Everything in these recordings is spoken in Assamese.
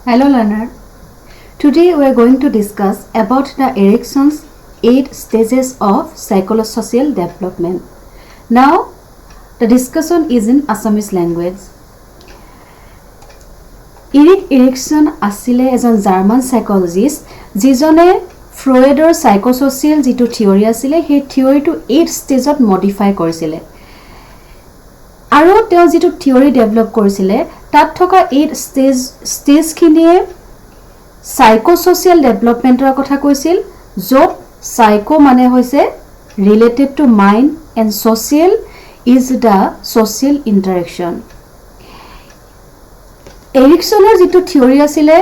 Hello learner. Today we are going to discuss about the Erikson's 8 stages of psychosocial development. Now the discussion is in Assamese language. Erik Erikson asile ejon German psychologist jijone Freudৰ psychosocial jitu theory asile he theory to 8 stage ot modify korisile. আৰু তেওঁ যেটো থিওৰি ডেভেলপ কৰিছিলে তাত থকা 8 স্টেজ খিনিয়ে সাইকোসোশিয়াল ডেভেলপমেন্টৰ কথা কৈছিল যত সাইকো মানে হৈছে related to mind and social is the social interaction এৰিকসনৰ যেটো থিওৰি আছিলে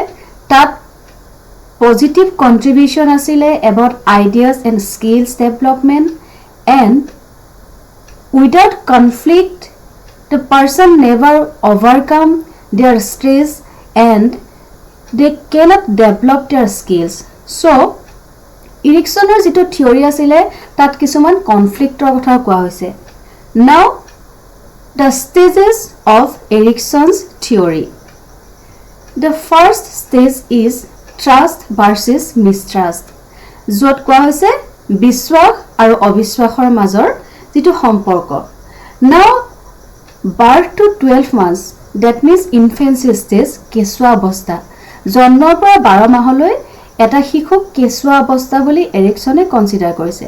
তাত পজিটিভ কন্ট্ৰিবিউশন আছিলে about ideas and skills development and without conflict the person never overcome their stress and they cannot develop their skills. So Erikson's যেটো theory আছিলে তাত কিছুমান কনফ্লিক্টৰ কথা কোৱা হৈছে. Now the stages of Erikson's theory. The first stage is trust versus mistrust. যত কোৱা হৈছে বিশ্বাস আৰু অবিশ্বাসৰ মাজৰ যেটো সম্পৰ্ক. Now birth to 12 months, that means infancy stage, কেঁচুৱা অৱস্থা জন্মৰ পৰা 12 মাহলৈ এটা শিশুক কেঁচুৱা অৱস্থা বুলি এৰিকসনে কনসিডাৰ কৰিছে.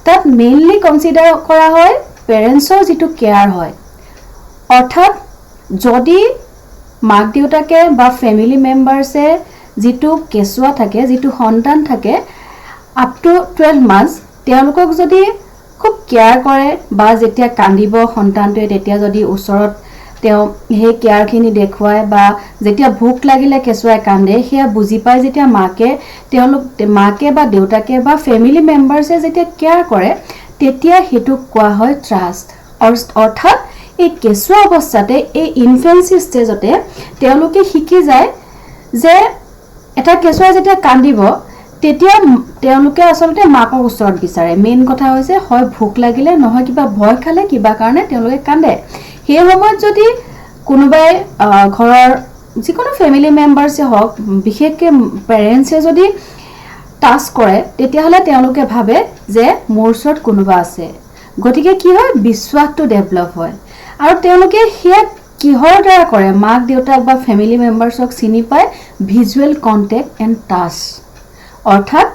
তাত মেইনলি কনসিডাৰ কৰা হয় পেৰেন্টছৰ যেটো কেয়াৰ হয়, অৰ্থাৎ যদি মাক দেউতাকে বা ফ্যামিলি মেম্বাৰছে যেটো কেঁচুৱা থাকে যেটো সন্তান থাকে আপ টু 12 মান্থস তেওঁলোকক যদি খুব কেয়াৰ কৰে বা যেতিয়া কান্দিব সন্তানটোৱে তেতিয়া যদি ওচৰত তেওঁ হে কেয়াৰখিনি দেখুৱায় বা যেতিয়া ভোক লাগিলে কেঁচুৱাই কান্দে হেয়া বুজি পায় যেতিয়া মাকে বা দেউতাকে বা ফ্যামিলি মেম্বাৰছে যেতিয়া কেয়াৰ কৰে তেতিয়া হেতু কোৱা হয় ট্ৰাষ্ট. অৰ্থাৎ এই কেঁচুৱা অৱস্থাতে এই ইনফেন্সি ষ্টেজতে তেওঁলোকে শিকি যায় যে এটা কেঁচুৱা যেতিয়া কান্দিব তেতিয়া তেওঁলোকে আসলতে মাকৰ ওচৰত বিচাৰে. মেইন কথা হৈছে হয় ভোক লাগিলে নহয় কিবা ভয় খালে কিবা কাৰণে তেওঁলোকে কান্দে. সেই সময়ত যদি কোনোবাই ঘৰৰ যিকোনো ফ্যামিলি মেম্বাৰছে হওক বিশেষকৈ পেৰেন্টছে যদি টাচ কৰে তেতিয়া হলে তেওঁলোকে ভাবে যে মোৰ ওচৰত কোনোবা আছে. গতিকে কি হয় বিশ্বাসটো ডেভেলপ হয় আৰু তেওঁলোকে হেয়া কিহৰ দ্বাৰা কৰে মাক দেউতাক বা ফ্যামিলি মেম্বাৰছক চিনি পায় ভিজুৱেল কন্টেক্ট এণ্ড টাচ, অৰ্থাৎ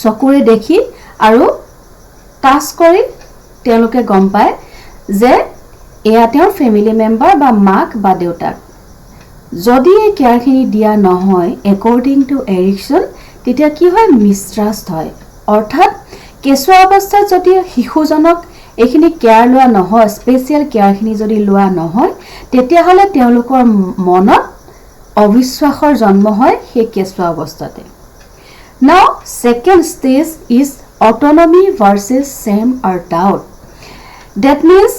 চকুৰে দেখি আৰু টাচ কৰি তেওঁলোকে গম পায় যে এয়া তেওঁৰ ফ্যামিলি মেম্বাৰ বা মাক বা দেউতাক. যদি এই কেয়াৰখিনি দিয়া নহয় একৰ্ডিং টু এৰিকসন তেতিয়া কি হয় মিষ্ট্ৰাষ্ট হয়. অৰ্থাৎ কেঁচুৱা অৱস্থাত যদি শিশুজনক এইখিনি কেয়াৰ লোৱা নহয় স্পেচিয়েল কেয়াৰখিনি যদি লোৱা নহয় তেতিয়া হলে তেওঁলোকৰ মনত অবিশ্বাসৰ জন্ম হয় সেই কেঁচুৱা অৱস্থাতে. Now second stage is autonomy versus shame or doubt. That means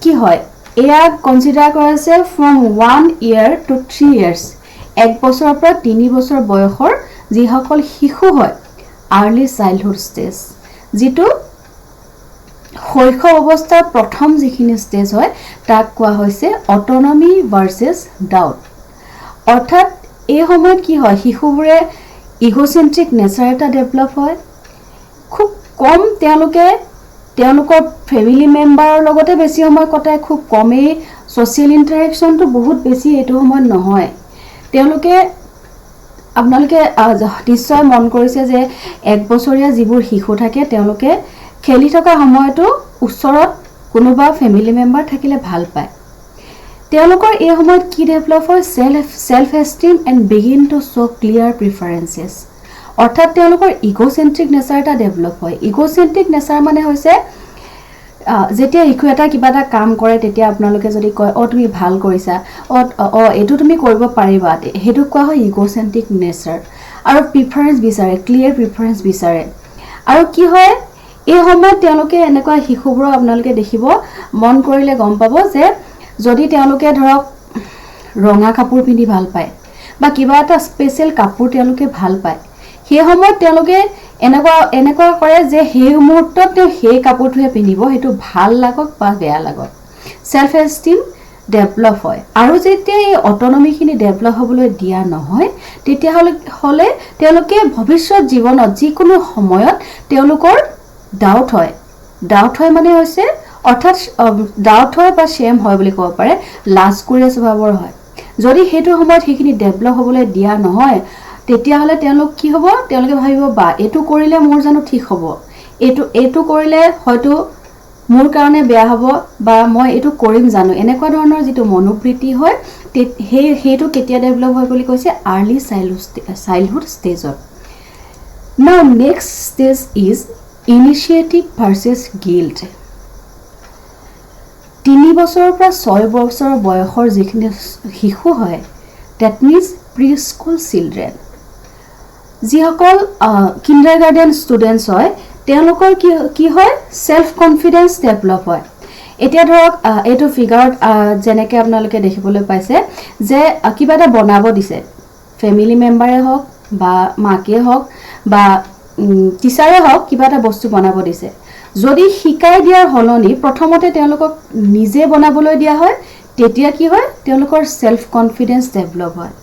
কি হয় এয়া কনসিডাৰ কৰা আছে from 1 year to 3 years, 1 বছৰৰ পৰা 3 বছৰ বয়সৰ যিসকল শিশু হয় early childhood stage, যেটো শৈশৱ অৱস্থাৰ প্ৰথম যিখিনি ষ্টেজ হয় তাক কোৱা হৈছে autonomy versus doubt. অৰ্থাৎ এই সময়ত কি হয় শিশুবোৰে ইগোসেন্ট্ৰিক নেচাৰ এটা ডেভেলপ হয়. খুব কম তেওঁলোকৰ ফ্যামিলি মেম্বাৰৰ লগতে বেছি সময় কটায়, খুব কমেই সোশিয়াল ইন্টাৰেকশনটো বহুত বেছি এটো সময় নহয়. তেওঁলোকে আপোনালোকে নিশ্চয় মন কৰিছে যে 1 বছৰীয়া যিবোৰ শিশু থাকে তেওঁলোকে খেলি থকা সময়টো ওচৰত কোনোবা ফ্যামিলি মেম্বাৰ থাকিলে ভাল পায়. তেওঁলোকৰ এই সময়ত কি ডেভেলপ হয় self esteem and begin to show clear preferences. অৰ্থাৎ তেওঁলোকৰ ইগোসেন্ট্ৰিক নেচাৰ এটা ডেভেলপ হয়. ইগোসেন্ট্ৰিক নেচাৰ মানে হৈছে যেতিয়া শিশু এটা কিবা এটা কাম কৰে তেতিয়া আপোনালোকে যদি কয় তুমি ভাল কৰিছা এটো তুমি কৰিব পাৰিবা হেতু কোৱা হয় ইগোসেন্ট্ৰিক নেচাৰ. আৰু প্ৰিফাৰেন্স বিচাৰে, ক্লিয়াৰ প্ৰিফাৰেন্স বিচাৰে. আৰু কি হয় এই সময়ত তেওঁলোকে এনেকুৱা শিশুবোৰ আপোনালোকে দেখিব মন কৰিলে গম পাব যে যদি তেওঁলোকে ধৰক ৰঙা কাপোৰ পিন্ধি ভাল পায় বা কিবা এটা স্পেশাল কাপোৰ তেওঁলোকে ভাল পায় সেই সময়ত তেওঁলোকে এনেকুৱা কৰে যে সেই মুহূৰ্তত সেই কাপোৰটোহে পিন্ধিব, হেতু ভাল লাগক বা বেয়া লাগক. সেলফ এষ্টিম ডেভেলপ হয় আৰু যেতিয়া এই অটনমিখিনি ডেভেলপ হ'বলৈ দিয়া নহয় তেতিয়াহ'লে তেওঁলোকে ভৱিষ্যত জীৱনত যিকোনো সময়ত তেওঁলোকৰ ডাউট হয় মানে হৈছে অৰ্থাৎ ডাউট হয় বা শ্বেম হয় বুলি ক'ব পাৰে লাজকুৰীয়া স্বভাৱৰ হয় যদি সেইটো সময়ত সেইখিনি ডেভেলপ হ'বলৈ দিয়া নহয় তেতিয়াহ'লে তেওঁলোক কি হ'ব তেওঁলোকে ভাবিব বা এইটো কৰিলে মোৰ জানো ঠিক হ'ব এইটো কৰিলে হয়তো মোৰ কাৰণে বেয়া হ'ব বা মই এইটো কৰিম জানো এনেকুৱা ধৰণৰ যিটো মনোবৃত্তি হয় সেইটো কেতিয়া ডেভেলপ হয় বুলি কৈছে আৰ্লি চাইল্ডহুড ষ্টেজত নাও next stage is initiative versus guilt 3 বছৰৰ পৰা 6 বছৰ বয়সৰ যিখিনি শিশু হয় that means pre school children যিসকল কিণ্ডাৰগাৰ্টেন ষ্টুডেণ্টছ হয় তেওঁলোকৰ কি হয় সেলফ কনফিডেন্স ডেভেলপ হয় এতিয়া ধৰক এইটো ফিগাৰত যেনেকৈ আপোনালোকে দেখিবলৈ পাইছে যে কিবা এটা বনাব দিছে ফ্যামিলি মেম্বাৰে হওক বা মাকে হওক বা টিচাৰে হওক কিবা এটা বস্তু বনাব দিছে যদি শিকাই দিয়াৰ হলনি প্ৰথমতে তেওঁলোকক নিজে বনাবলৈ দিয়া হয় তেতিয়া কি হয় তেওঁলোকৰ সেলফ কনফিডেন্স ডেভেলপ হয়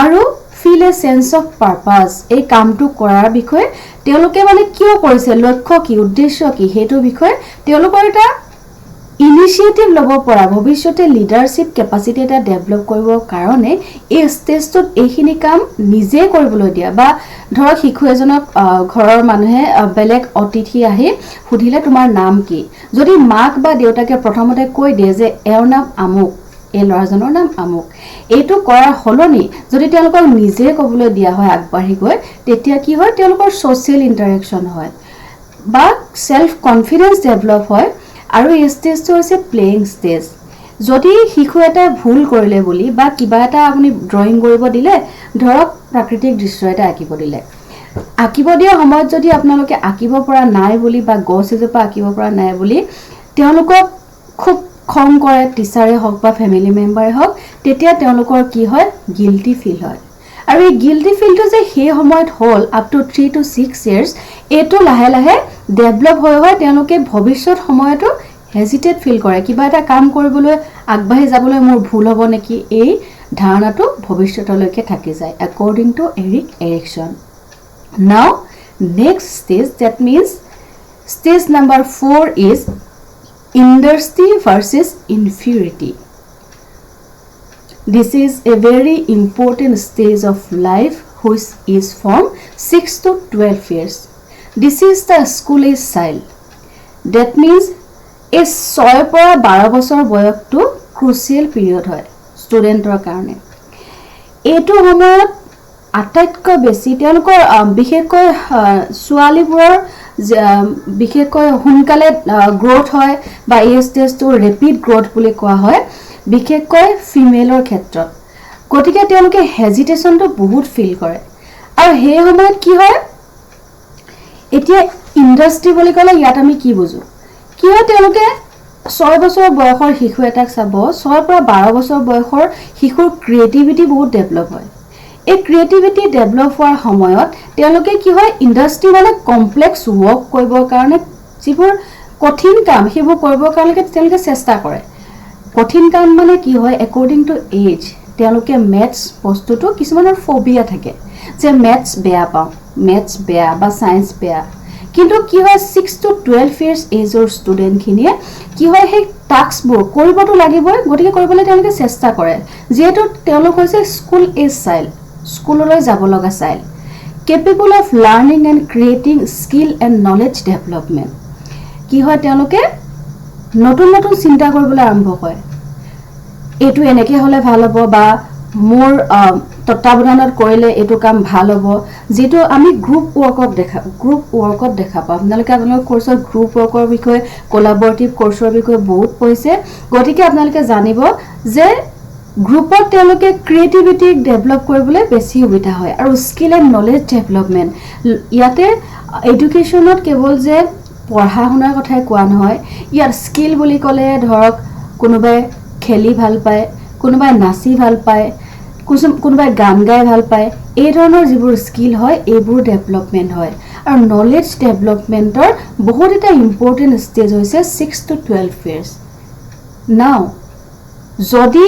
আৰু feel a sense of purpose এই কামটো কৰাৰ বিষয়ে তেওঁলোকে মানে কিয় কৰিছে লক্ষ্য কি উদ্দেশ্য কি হেতু বিষয়ে তেওঁলোকৰ এটা ইনিচিয়েটিভ ল'ব পৰা ভৱিষ্যতে লিডাৰশিপ কেপাসিটি এটা ডেভেলপ কৰিবৰ কাৰণে এই ষ্টেজটোত এইখিনি কাম নিজে কৰিবলৈ দিয়া বা ধৰক শিশু এজনক ঘৰৰ মানুহে বেলেগ অতিথি আহি সুধিলে তোমাৰ নাম কি যদি মাক বা দেউতাকে প্ৰথমতে কৈ দিয়ে যে এওঁৰ নাম আমুক এই ল'ৰাজনৰ নাম আমুক এইটো কৰাৰ হলনি যদি তেওঁলোকক নিজে ক'বলৈ দিয়া হয় আগবাঢ়ি গৈ তেতিয়া কি হয় তেওঁলোকৰ সোশ্যাল ইন্টাৰেকশন হয় বা সেলফ কনফিডেন্স ডেভেলপ হয় আৰু এই ষ্টেজটো হৈছে প্লেইং ষ্টেজ যদি শিশু এটা ভুল কৰিলে বুলি বা কিবা এটা আপুনি ড্ৰয়িং কৰিব দিলে ধৰক প্ৰাকৃতিক দৃশ্য এটা আঁকিব দিলে আঁকিব দিয়া সময়ত যদি আপোনালোকে আঁকিব পৰা নাই বুলি বা গছ এজোপা আঁকিব পৰা নাই বুলি তেওঁলোকক খুব খং কৰে টিচাৰে হওক বা ফ্যামিলি মেম্বাৰে হওক তেতিয়া তেওঁলোকৰ কি হয় গিল্টি ফিল হয় আৰু এই গিল্টি ফিলটো যে সেই সময়ত হল আপ টু 3 to 6 ইয়াৰ্স এটো লাহে লাহে ডেভেলপ হয় তেওঁলোকে ভৱিষ্যত সময়তো হেজিটেট ফিল কৰে কিবা এটা কাম কৰিবলৈ আগবাঢ়ি যাবলৈ মোৰ ভুল হ'ব নেকি এই ধাৰণাটো ভৱিষ্যতলৈকে থাকি যায় according to Erik Erikson now next stage that means stage number 4 is industry versus inferiority this is a very important stage of life which is from 6 to 12 years this is the school age child that means a 6 পৰা 12 বছৰ বয়সটো ক্ৰুচিয়েল পিৰিয়ড হয় ষ্টুডেন্টৰ কাৰণে এটো সময়ত আটাইতকৈ বেছি তেওঁলোকৰ বিশেষকৈ ছোৱালীবোৰৰ বিশেষকৈ সোনকালে গ্ৰোথ হয় বা এই ষ্টেজটো ৰেপিড গ্ৰোথ বুলি কোৱা হয় বিশেষকৈ ফিমেলৰ ক্ষেত্ৰত গতিকে তেওঁলোকে হেজিটেশনটো বহুত ফিল কৰে আৰু সেই সময়ত কি হয় এতিয়া ইন্ডাষ্ট্ৰি বুলি ক'লে ইয়াত আমি কি বুজো কি হয় তেওঁলোকে 6 বছৰ বয়সৰ শিশু এটাক চাব 6 পৰা 12 বছৰ বয়সৰ শিশুৰ ক্ৰিয়েটিভিটি বহুত ডেভেলপ হয় এই ক্ৰিয়েটিভিটি ডেভেলপ হোৱাৰ সময়ত তেওঁলোকে কি হয় ইন্ডাষ্ট্ৰি মানে কমপ্লেক্স ওয়াৰ্ক কৰিবৰ কাৰণে যিবোৰ কঠিন কাম সেইবোৰ কৰিবৰ কাৰণে তেওঁলোকে চেষ্টা কৰে কঠিন কাম মানে কি হয় according to age তেওঁলোকে ম্যাথছ বস্তুটো কিছুমানৰ ফোবিয়া থাকে যে ম্যাথছ বেয়া বা সায়েন্স বেয়া কিন্তু কি হয় 6 to 12 years এজৰ ষ্টুডেন্ট খিনিয়ে কি হয় সেই টাস্কবোৰ কৰিবটো লাগিবই গতিকে কৰিবলৈ তেওঁলোকে চেষ্টা কৰে যেহেতু তেওঁলোক হৈছে স্কুল এজ চাইল্ড স্কুললৈ যাব লগা child capable of learning and creating skill and knowledge development কি হয় তেওঁলোকে নতুন নতুন চিন্তা কৰিবলৈ আৰম্ভ কৰে এটো এনেকে হলে ভাল হ'ব বা মোৰ তত্ত্বাৱধানত কৰিলে এটো কাম ভাল হ'ব যেটো আমি গ্ৰুপ ওয়াৰ্কত দেখা পাম আপোনালোকে আপোনালোকৰ কোৰ্সৰ গ্ৰুপ ওয়াৰ্কৰ বিষয়ে কোলাবৰেটিভ কোৰ্সৰ বিষয়ে বহুত পঢ়িছে গতিকে আপোনালোকে জানিব যে গ্ৰুপত তেওঁলোকে ক্ৰিয়েটিভিটি ডেভেলপ কৰিবলৈ বেছি সুবিধা হয় আৰু স্কিল এণ্ড নলেজ ডেভেলপমেন্ট ইয়াতে এডুকেশনত কেৱল যে পঢ়া শুনাৰ কথাই কোৱা নহয় ইয়াৰ স্কিল বুলি ক'লে ধৰক কোনোবাই খেলি ভাল পায় কোনোবাই নাচি ভাল পায় কোনোবাই গান গাই ভাল পায় এই ধৰণৰ যিবোৰ স্কিল হয় এইবোৰ ডেভেলপমেন্ট হয় আৰু নলেজ ডেভেলপমেন্টৰ বহুত এটা ইম্পৰ্টেন্ট ষ্টেজ হৈছে 6 to 12 years now যদি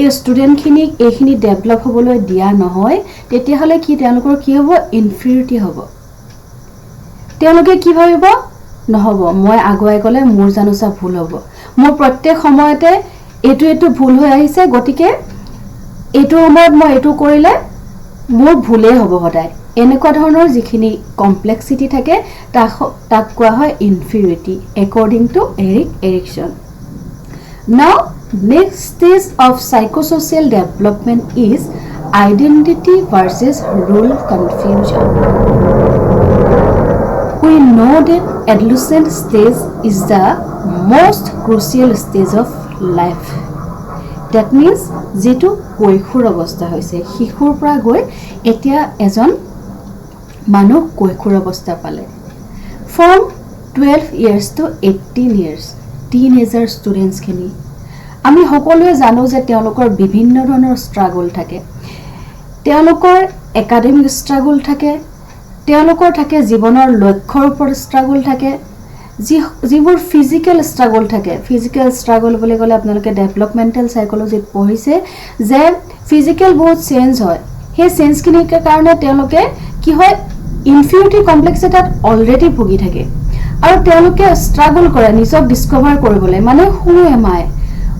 এই ষ্টুডেণ্টখিনিক এইখিনি ডেভেলপ হ'বলৈ দিয়া নহয় তেতিয়াহ'লে কি তেওঁলোকৰ কি হ'ব ইনফিৰিয়ৰিটি হ'ব তেওঁলোকে কি ভাবিব নহ'ব মই আগুৱাই গ'লে মোৰ জানোচা ভুল হ'ব মোৰ প্ৰত্যেক সময়তে এইটো ভুল হৈ আহিছে গতিকে এইটো সময়ত মই এইটো কৰিলে মোৰ ভুলেই হ'ব সদায় এনেকুৱা ধৰণৰ যিখিনি কমপ্লেক্সিটি থাকে তাক কোৱা হয় ইনফিৰিয়ৰিটি একৰ্ডিং টু এৰিক এৰিকসন নাও next stage of psychosocial development is identity versus role confusion. We know that adolescent stage is the most crucial stage of life. That means যেটো কৈশোৰ অৱস্থা হৈছে শিশুৰ পৰা গৈ এতিয়া এজন মানুহ কৈশোৰ অৱস্থা পালে from 12 years to 18 years teenager students খিনি আমি সকলোৱে জানো যে তেওঁলোকৰ বিভিন্ন ধৰণৰ ষ্ট্ৰাগল থাকে তেওঁলোকৰ একাডেমিক ষ্ট্ৰাগল থাকে তেওঁলোকৰ থাকে জীৱনৰ লক্ষ্যৰ ওপৰত ষ্ট্ৰাগল থাকে যিবোৰ ফিজিক্যাল ষ্ট্ৰাগল থাকে ফিজিক্যাল ষ্ট্ৰাগল বুলি ক'লে আপোনালোকে ডেভেলপমেন্টাল সাইকোলজিত পঢ়িছে যে ফিজিক্যাল বহুত চেঞ্জ হয় সেই চেঞ্জখিনিৰ কাৰণে তেওঁলোকে কি হয় ইনফিৰিয়ৰিটি কমপ্লেক্স এটাত অলৰেডি ভুগি থাকে আৰু তেওঁলোকে ষ্ট্ৰাগল কৰে নিজক ডিস্কভাৰ কৰিবলৈ মানে হু এম আই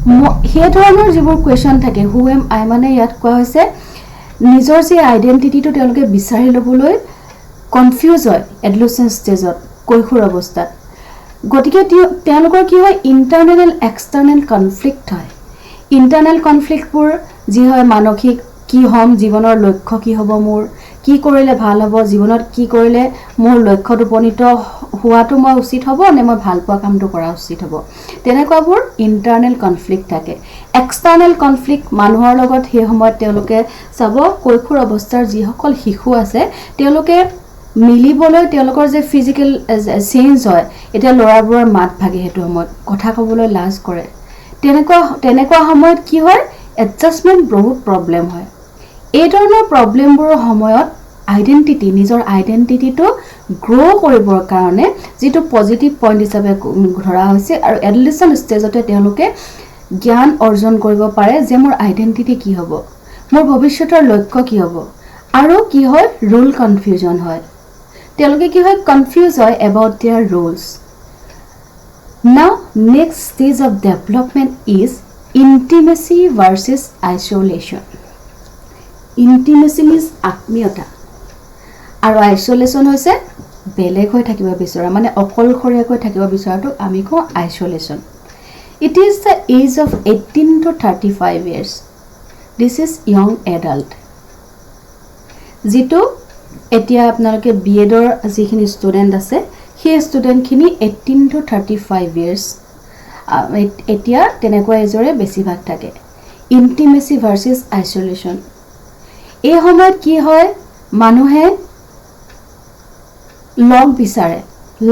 সেই ধৰণৰ যিবোৰ কুৱেশ্যন থাকে হু এম আই মানে ইয়াত কোৱা হৈছে নিজৰ যে আইডেন্টিটিটো তেওঁলোকে বিচাৰি ল'বলৈ কনফিউজ হয় এডলসেন্ট ষ্টেজত কৈশোৰ অৱস্থাত গতিকে তেওঁলোকৰ কি হয় ইন্টাৰনেল এক্সটাৰ্নেল কনফ্লিক্ট হয় ইন্টাৰনেল কনফ্লিক্টবোৰ যি হয় মানসিক কি হ'ম জীৱনৰ লক্ষ্য কি হ'ব মোৰ কি কৰিলে ভাল হ'ব জীৱনত কি কৰিলে মোৰ লক্ষ্যত উপনীত হোৱাটো মই উচিত হ'ব নে মই ভাল পোৱা কামটো কৰা উচিত হ'ব তেনেকুৱাবোৰ ইন্টাৰনেল কনফ্লিক্ট থাকে এক্সটাৰ্নেল কনফ্লিক্ট মানুহৰ লগত সেই সময়ত তেওঁলোকে চাব কৈশোৰ অৱস্থাৰ যিসকল শিশু আছে তেওঁলোকে মিলিবলৈ তেওঁলোকৰ যে ফিজিক্যাল চেঞ্জ হয় এটা ল'ৰাবোৰৰ মাত ভাগে হেতু সময়ত কথা ক'বলৈ লাজ কৰে তেনেকুৱা সময়ত কি হয় এডজাষ্টমেন্ট বহুত প্ৰবলেম হয় এই ধৰণৰ প্ৰবলেমবোৰৰ সময়ত আইডেন্টিটি নিজৰ আইডেন্টিটিটো গ্ৰো কৰিবৰ কাৰণে যেটো পজিটিভ পইণ্ট হিচাপে ধৰা হৈছে আৰু এডলসেন্ট ষ্টেজতে তেওঁলোকে জ্ঞান অৰ্জন কৰিব পাৰে যে মোৰ আইডেন্টিটি কি হ'ব মোৰ ভৱিষ্যতৰ লক্ষ্য কি হ'ব আৰু কি হয় ৰোল কনফিউজন হয় তেওঁলোকে কি হয় কনফিউজ হয় about their roles now next stage of development is intimacy versus isolation intimacy means আত্মীয়তা আৰু আইসোলেশন হৈছে বেলেগ হৈ থাকিব বিচৰা মানে অকলশৰীয়াকৈ থাকিব বিচৰাটো আমি কওঁ isolation it is the age of 18 to 35 years this is young adult যেটো এতিয়া আপোনালোকে বিএডৰ যিখিনি ষ্টুডেন্ট আছে সেই ষ্টুডেন্টখিনি 18 to 35 years এতিয়া তেনেকুৱা এজৰে বেছিভাগ থাকে ইন্টিমেসি ভাৰ্সেস আইসোলেশন এই সময়ত কি হয় মানুহে লগ বিচাৰে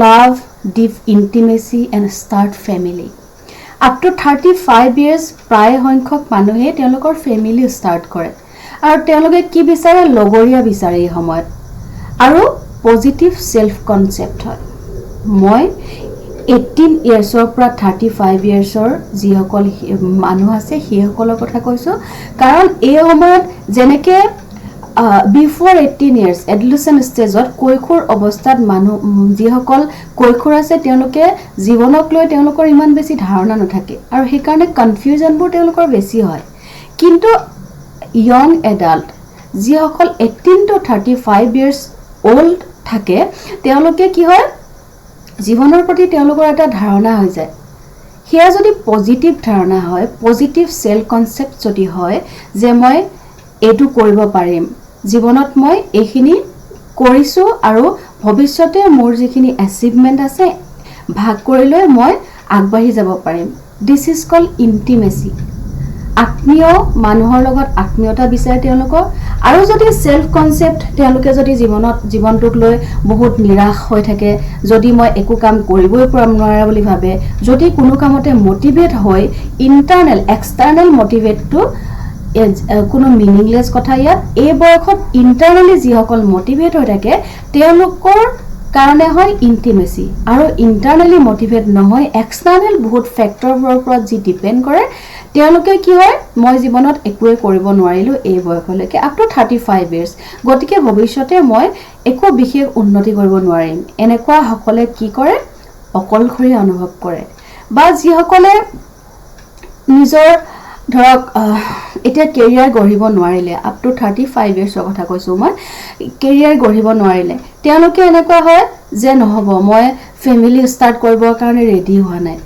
love deep intimacy and start family up to 35 years প্ৰায় সংখ্যক মানুহে তেওঁলোকৰ ফ্যামিলি স্টাৰ্ট কৰে আৰু তেওঁলোকে কি বিচাৰে লগৰীয়া বিচাৰে এই সময়ত আৰু পজিটিভ সেলফ কনসেপ্ট হয় মই 18 yearsৰ পৰা 35 yearsৰ যিসকল মানুহ আছে সেইসকলৰ কথা কৈছো কাৰণ এই সময়ত যেনেকে before 18 years adolescent stage কৈশোৰ অৱস্থাত মানুহ যিসকল কৈশোৰ আছে তেওঁলোকে জীৱনক লৈ তেওঁলোকৰ ইমান বেছি ধাৰণা নথাকে আৰু সেই কাৰণে কনফিউজনবোৰ তেওঁলোকৰ বেছি হয় কিন্তু young adult যিসকল 18 to 35 years old থাকে তেওঁলোকে কি হয় জীৱনৰ প্ৰতি তেওঁলোকৰ এটা ধাৰণা হৈ যায় হিয়া যদি পজিটিভ ধাৰণা হয় পজিটিভ সেলফ কনসেপ্ট যদি হয় যে মই এটো কৰিব পাৰিম জীৱনত মই এখিনি কৰিছো আৰু ভৱিষ্যতে মোৰ যিখিনি অ্যাচিভমেন্ট আছে ভাগ কৰি লৈ মই আগবাঢ়ি যাব পাৰিম দিস ইজ কল ইন্টিমেসি আত্মীয় মানুহৰ লগত আত্মীয়তা বিচাৰে তেওঁলোকৰ আৰু যদি সেলফ কনসেপ্ট তেওঁলোকে যদি জীৱনটোক লৈ বহুত নিৰাশ হৈ থাকে যদি মই একো কাম কৰিবই নোৱাৰা বুলি ভাবে যদি কোনো কামতে মোটিভেট হয় ইন্টাৰনেল এক্সটাৰ্নেল মোটিভেটটো কোনো মিনিংলেস কথা ইয়াত এই বয়সত ইন্টাৰনেলি যিসকল মোটিভেট হৈ থাকে তেওঁলোকৰ কাৰণে হয় ইন্টিমেসি আৰু ইন্টাৰনালি মোটিভেট নহয় এক্সটাৰ্নাল বহুত ফ্যাক্টৰবোৰৰ ওপৰত যি ডিপেন্ড কৰে তেওঁলোকে কি হয় মই জীৱনত একোৱে কৰিব নোৱাৰিলো এই বয়সলৈকে আপ টু 35 ইয়াৰ্স গতিকে ভৱিষ্যতে মই একো বিশেষ উন্নতি কৰিব নোৱাৰিম এনেকুৱা সকলে কি কৰে অকলশৰী অনুভৱ কৰে বা যিসকলে নিজৰ ধৰক এটা কেৰিয়াৰ গঢ়িব নোৱাৰিলে আপ টু 35 ইয়াৰ্সৰ কথা কৈছো মই কেৰিয়াৰ গঢ়িব নোৱাৰিলে তেওঁলোকে এনেকুৱা হয় যে নহব মই ফ্যামিলি ষ্টাৰ্ট কৰিবৰ কাৰণে ৰেডি হোৱা নাই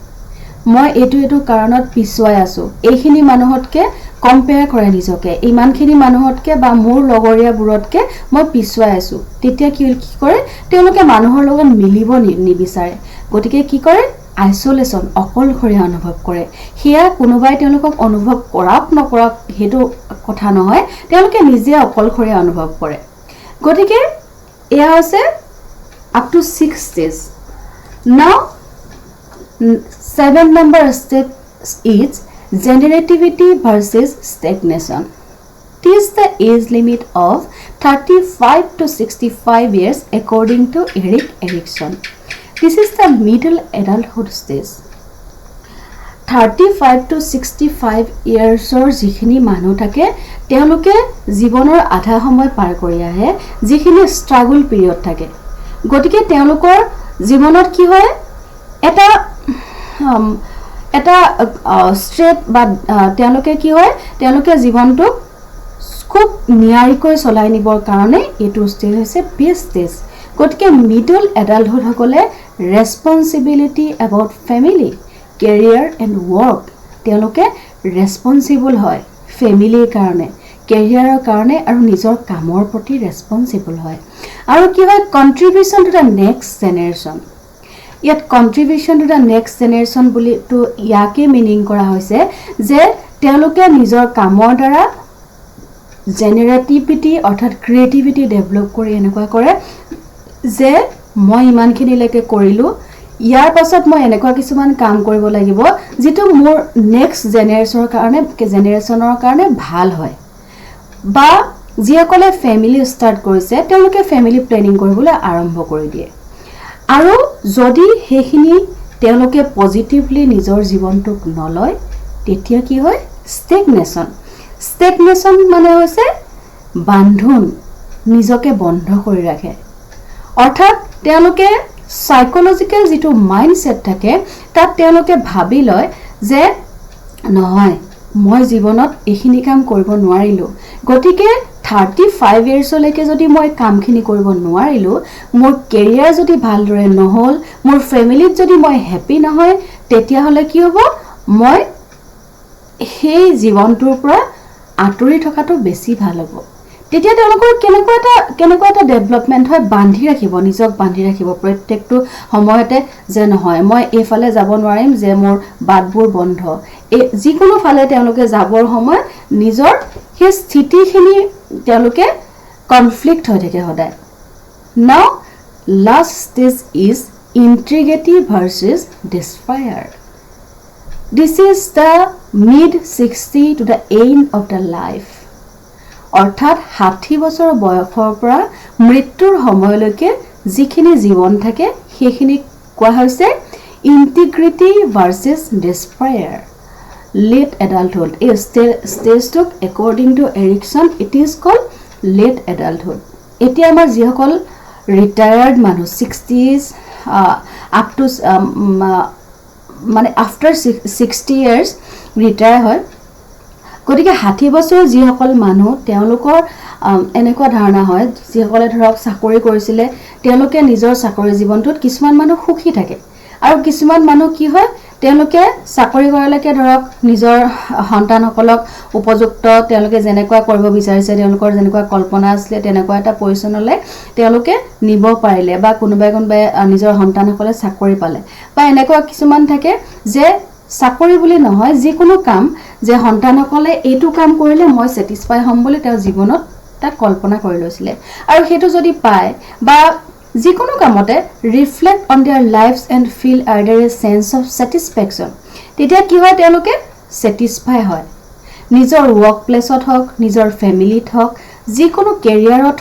মই এটো কাৰণত পিছুৱাই আছো এইখিনি মানুহতকে কম্পেয়াৰ কৰে নিজকে ইমানখিনি মানুহতকে বা মোৰ লগৰীয়াবোৰতকে মই পিছুৱাই আছো তেতিয়া কি কৰে তেওঁলোকে মানুহৰ লগত মিলিব নিবিচাৰে গতিকে কি কৰে আইসোলেশন অকলশৰী অনুভৱ কৰে হিয়া কোনোবাই তেওঁলোকক অনুভৱ কৰাক নকৰাক হেতু কথা নহয় তেওঁলোকে নিজে অকলশৰী অনুভৱ কৰে গতিকে এয়া আছে up to 6 stages now 7 number step is generativity versus stagnation it is the age limit of 35 to 65 years according to Erik Erikson this is the middle adulthood stage 35 to 65 years or যিখিনি মানুহ থাকে তেওঁলোকে জীৱনৰ আধা সময় পাৰ কৰি আহে যিখিনি স্ট্ৰাগল পিৰিয়ড থাকে গতিকে তেওঁলোকৰ জীৱনত কি হয় এটা স্ট্ৰেট বা তেওঁলোকে কি হয় তেওঁলোকে জীৱনটো খুব নিয়াৰিকৈ চলাই নিবৰ কাৰণে এটো স্টেজ হৈছে বেষ্ট স্টেজ গতিকে মিডল এডাল্টহুড সকলে responsibility about family career and work তেওঁলোকে ৰেসপন্সিবল হয় ফ্যামিলিৰ কাৰণে কেৰিয়াৰৰ কাৰণে আৰু নিজৰ কামৰ প্ৰতি ৰেসপন্সিবল হয় আৰু কি হয় কন্ট্ৰিবিউশন টু দা নেক্সট জেনাৰেশন ইয়াত কন্ট্ৰিবিউশন টু দা নেক্সট জেনাৰেশন বুলি তো ইয়াকে মিনিং কৰা হৈছে যে তেওঁলোকে নিজৰ কামৰ দ্বাৰা জেনাৰেটিভিটি অৰ্থাৎ ক্ৰিয়েটিভিটি ডেভেলপ কৰি এনেকুৱা কৰে যে মই ইমানখিনিলৈকে কৰিলো ইয়াৰ পাছত মই এনেকুৱা কিছুমান কাম কৰিব লাগিব যেটো মোৰ নেক্সট জেনাৰেশনৰ কাৰণে ভাল হয় বা যিসকলে ফ্যামিলি ষ্টাৰ্ট কৰিছে তেওঁলোকে ফ্যামিলি প্লেনিং কৰিবলৈ আৰম্ভ কৰি দিয়ে আৰু যদি হেখিনি তেওঁলোকে পজিটিভলি নিজৰ জীৱনটোক নলয় তেতিয়া কি হয় ষ্টেগনেশন মানে হৈছে বান্ধোন নিজকে বন্ধ কৰি ৰাখে অৰ্থাৎ তেওঁলোকে সাইকোলজিক্যাল যেটো মাইন্ডসেট থাকে তাত তেওঁলোকে ভাবি লয় যে নহয় মই জীৱনত এখিনি কাম কৰিব নোৱাৰিলো গতিকে 35 ইয়াৰ্সলৈকে যদি মই কামখিনি কৰিব নোৱাৰিলো মোৰ কেৰিয়াৰ যদি ভালদৰে নহল মোৰ ফ্যামিলিত যদি মই হ্যাপি নহয় তেতিয়া হলে কি হ'ব মই সেই জীৱনটোৰ পৰা আঁতৰি থকাটো বেছি ভাল হ'ব তেতিয়া তেওঁলোকৰ কেনেকুৱা এটা ডেভেলপমেন্ট হয় বান্ধি ৰাখিব নিজক বান্ধি ৰাখিব প্ৰত্যেকটো সময়তে যে নহয় মই এফালে যাব নোৱাৰিম যে মোৰ বাটবোৰ বন্ধ যিকোনো ফালে তেওঁলোকে যাবৰ সময় নিজৰ সেই স্থিতিখিনি তেওঁলোকে কনফ্লিক্ট হৈ থাকে সদায় now last stage is integrity versus despair this is the mid 60 to the end of the life অৰ্থাৎ 60 বছৰ বয়সৰ পৰা মৃত্যুৰ সময়লৈকে যিখিনি জীৱন থাকে সেইখিনি কোৱা হৈছে integrity versus ডিসপায়াৰ late adulthood is stage took according to Erikson it is called late adulthood এতিয়া আমাৰ যিসকল ৰিটায়াৰ্ড মানুহ 60s up to মানে after 60 years ৰিটায়াৰ হয় গতিকে 60 বছৰ যিসকল মানুহ তেওঁলোকৰ এনেকুৱা ধাৰণা হয় যিসকলে ধৰক চাকৰি কৰিছিলে তেওঁলোকে নিজৰ চাকৰি জীৱনটোত কিছুমান মানুহ সুখী থাকে আৰু কিছুমান মানুহ কি হয় তেওঁলোকে চাকৰি কৰালৈকে ধৰক নিজৰ সন্তানসকলক উপযুক্ত তেওঁলোকে যেনেকুৱা কৰিব বিচাৰিছে তেওঁলোকৰ যেনেকুৱা কল্পনা আছিল তেনেকুৱা এটা পজিশনলৈ তেওঁলোকে নিব পাৰিলে বা কোনোবাই নিজৰ সন্তানসকলে চাকৰি পালে বা এনেকুৱা কিছুমান থাকে যে চাকৰি বুলি নহয় যিকোনো কাম যে সন্তানসকলে এইটো কাম কৰিলে মই স্যাটিসফাই হ'ম বুলি তেওঁ জীৱনত তা কল্পনা কৰি লৈছিলে আৰু হেতু যদি পায় বা যিকোনো কামতে reflect on their lives and feel either a sense of satisfaction তেতিয়া কি হয় তেওঁলোকে স্যাটিসফাই হয় নিজৰ ৱৰ্ক প্লেছত হওক নিজৰ ফেমিলিত হওক যিকোনো কেৰিয়াৰত